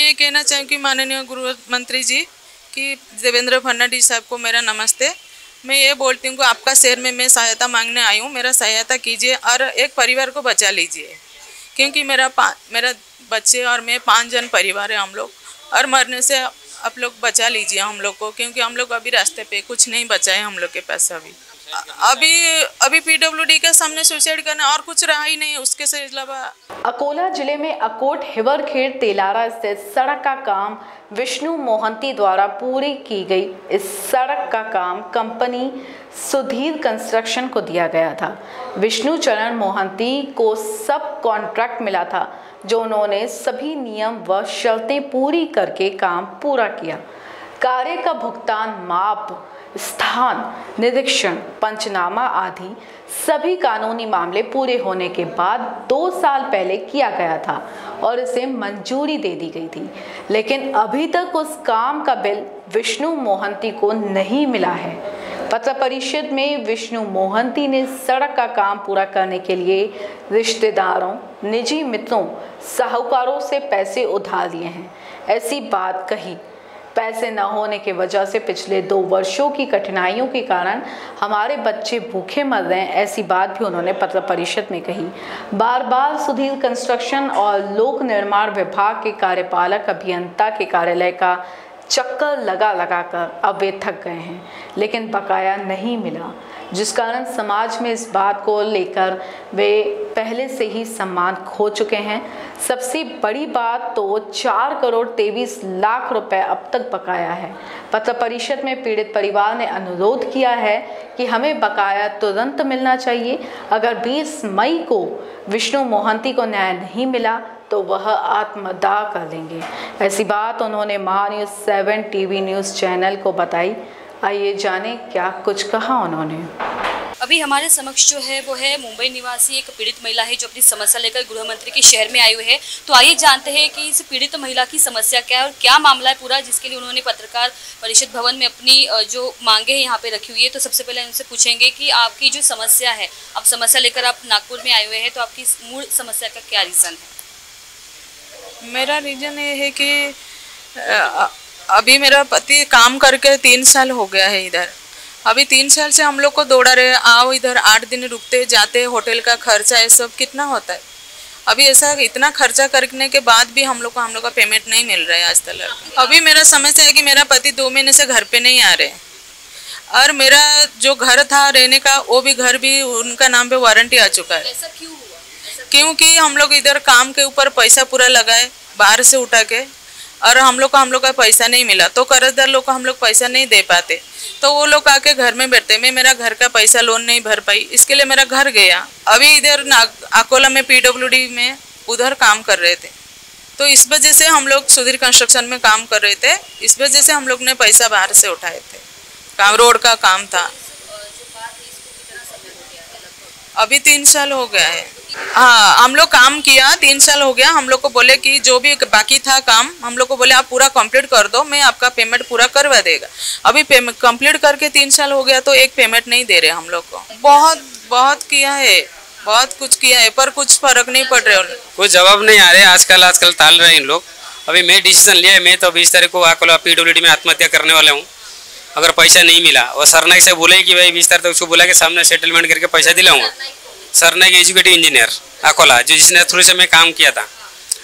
ये कहना चाहूँगी माननीय गृह मंत्री जी कि देवेंद्र फडणवीस साहब को मेरा नमस्ते। मैं ये बोलती हूँ कि आपका शहर में मैं सहायता मांगने आई हूँ, मेरा सहायता कीजिए और एक परिवार को बचा लीजिए, क्योंकि मेरा बच्चे और मैं 5 जन परिवार है हम लोग, और मरने से आप लोग बचा लीजिए हम लोग को, क्योंकि हम लोग अभी रास्ते पे कुछ नहीं बचा है हम लोग के पास। अभी पीडब्ल्यूडी के सामने सुसाइड करना और कुछ रहा ही नहीं उसके से अलावा। अकोला जिले में अकोट हिवरखेड़ तेलारा स्थित सड़क का काम विष्णु मोहंती द्वारा पूरी की गई। इस सड़क का काम कंपनी सुधीर कंस्ट्रक्शन को दिया गया था। विष्णु चरण मोहंती को सब कॉन्ट्रैक्ट मिला था, जो उन्होंने सभी नियम व शर्तें पूरी करके काम पूरा किया। कार्य का भुगतान, माप, स्थान, निरीक्षण, पंचनामा आदि सभी कानूनी मामले पूरे होने के बाद 2 साल पहले किया गया था और इसे मंजूरी दे दी गई थी, लेकिन अभी तक उस काम का बिल विष्णु मोहंती को नहीं मिला है। पत्र परिषद में विष्णु मोहंती ने सड़क का काम पूरा करने के लिए रिश्तेदारों, निजी मित्रों, साहूकारों से पैसे उधार लिए हैं। ऐसी बात कही, पैसे न होने की वजह से पिछले 2 वर्षों की कठिनाइयों के कारण हमारे बच्चे भूखे मर रहे हैं, ऐसी बात भी उन्होंने पत्र परिषद में कही। बार बार सुधीर कंस्ट्रक्शन और लोक निर्माण विभाग के कार्यपालक अभियंता के कार्यालय का चक्कर लगा कर अब वे थक गए हैं, लेकिन बकाया नहीं मिला, जिस कारण समाज में इस बात को लेकर वे पहले से ही सम्मान खो चुके हैं। सबसे बड़ी बात तो 4 करोड़ 23 लाख रुपए अब तक बकाया है। पत्र परिषद में पीड़ित परिवार ने अनुरोध किया है कि हमें बकाया तुरंत मिलना चाहिए। अगर 20 मई को विष्णु मोहंती को न्याय नहीं मिला तो वह आत्मदाह कर लेंगे। ऐसी बात उन्होंने महान्यूज़ 7 टीवी न्यूज़ चैनल को बताई। आइए जाने क्या कुछ कहा उन्होंने। अभी हमारे समक्ष जो है वो है मुंबई निवासी एक पीड़ित महिला है, जो अपनी समस्या लेकर गृह मंत्री के शहर में आई हुई है। तो आइए जानते हैं कि इस पीड़ित महिला की समस्या क्या है और क्या मामला है पूरा, जिसके लिए उन्होंने पत्रकार परिषद भवन में अपनी जो मांगे हैं यहाँ पे रखी हुई है। तो सबसे पहले उनसे पूछेंगे कि आपकी जो समस्या है, अब समस्या लेकर आप नागपुर में आए हुए हैं, तो आपकी मूल समस्या का क्या रीज़न है? मेरा रीज़न ये है कि अभी मेरा पति काम करके 3 साल हो गया है इधर। अभी 3 साल से हम लोग को दौड़ा रहे, आओ इधर 8 दिन रुकते जाते, होटल का खर्चा ये सब कितना होता है। अभी ऐसा इतना खर्चा करने के बाद भी हम लोग का पेमेंट नहीं मिल रहा है आज तक। अभी मेरा समस्या है कि मेरा पति 2 महीने से घर पे नहीं आ रहे, और मेरा जो घर था रहने का वो भी घर भी उनका नाम पे वारंटी आ चुका है। ऐसा क्यों हुआ? क्योंकि हम लोग इधर काम के ऊपर पैसा पूरा लगाए बाहर से उठा के, और हम लोग का पैसा नहीं मिला, तो कर्जदार लोग को हम लोग पैसा नहीं दे पाते, तो वो लोग आके घर में बैठते। मैं मेरा घर का पैसा लोन नहीं भर पाई, इसके लिए मेरा घर गया। अभी इधर अकोला में पीडब्ल्यूडी में उधर काम कर रहे थे, तो इस वजह से हम लोग सुधीर कंस्ट्रक्शन में काम कर रहे थे, इस वजह से हम लोग ने पैसा बाहर से उठाए थे। काम रोड का काम था। अभी 3 साल हो गया है। हाँ, हम लोग काम किया, 3 साल हो गया। हम लोग को बोले कि जो भी बाकी था काम, हम लोग को बोले आप पूरा कंप्लीट कर दो, मैं आपका पेमेंट पूरा करवा देगा। अभी पेमेंट कंप्लीट करके 3 साल हो गया, तो एक पेमेंट नहीं दे रहे हम लोग को। बहुत किया है, बहुत कुछ किया है, पर कुछ फर्क नहीं पड़ रहा। कुछ जवाब नहीं आ रहे। आजकल टाल रहे हैं इन लोग। अभी मैं डिसीजन लिया है, मैं तो 20 तारीख को अकोला पीडब्ल्यूडी में आत्महत्या करने वाला हूँ अगर पैसा नहीं मिला। और सरनाइक से बोले कि भाई 20 तारीख तक उसको बोला कि सामने सेटलमेंट करके पैसा दिलाऊंगा। सरनाइक एजुकेटिव इंजीनियर अकोला, जो जिसने थ्रू से मैं काम किया था,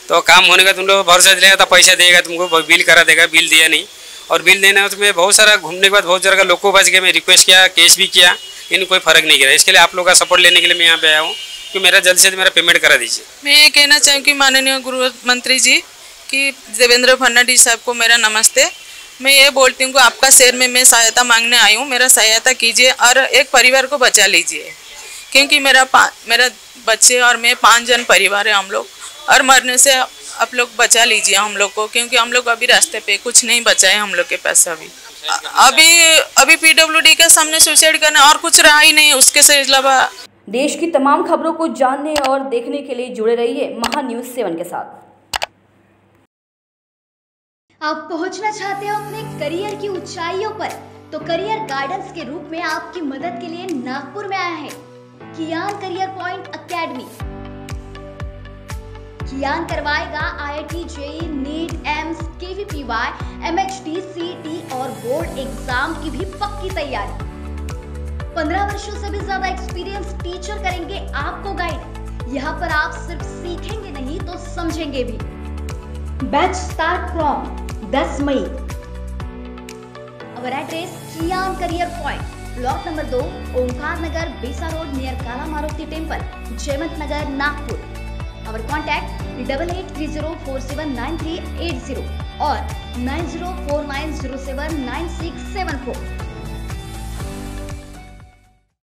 तो काम होने का तुम लोग भरोसा दिलाया था, पैसा देगा तुमको, बिल करा देगा। बिल दिया नहीं, और बिल देना तो मैं बहुत सारा घूमने के बाद बहुत जगह लोगों को पास गया, मैं रिक्वेस्ट किया, केस भी किया, इन कोई फर्क नहीं गिरा। इसके लिए आप लोग का सपोर्ट लेने के लिए मैं यहाँ पे आया हूँ कि मेरा जल्द से जल्द मेरा पेमेंट करा दीजिए। मैं ये कहना चाहूँगी माननीय गृह मंत्री जी कि देवेंद्र फडणवीस साहब को मेरा नमस्ते। मैं ये बोलती हूँ कि आपका शहर में मैं सहायता मांगने आई हूँ, मेरा सहायता कीजिए और एक परिवार को बचा लीजिए, क्योंकि मेरा बच्चे और मैं 5 जन परिवार है हम लोग, और मरने से आप लोग बचा लीजिए हम लोग को, क्योंकि हम लोग अभी रास्ते पे कुछ नहीं बचा है हम लोग के पास। अभी पीडब्ल्यूडी के सामने सुसाइड करना और कुछ रहा ही नहीं उसके से अलावा। देश की तमाम खबरों को जानने और देखने के लिए जुड़े रहिए महान्यूज़ 7 के साथ। आप पहुंचना चाहते हो अपने करियर की ऊंचाइयों पर, तो करियर गाइडेंस के रूप में आपकी मदद के लिए नागपुर में आया है कियान करियर पॉइंट एकेडमी। कियान करवाएगा IIT, JEE, NEET, AIIMS, सिवाय MHD, CET और बोर्ड एग्जाम की भी पक्की तैयारी। 15 वर्षों से भी ज्यादा एक्सपीरियंस टीचर करेंगे आपको गाइड। यहाँ पर आप सिर्फ सीखेंगे नहीं तो समझेंगे भी। Batch start from 10 May. Our address Kiyan career point, block number 2, Omkar Nagar, Besa road near Kala Maruti temple, Jaywant Nagar, Nagpur. Our contact 8830479380 और 9049079674।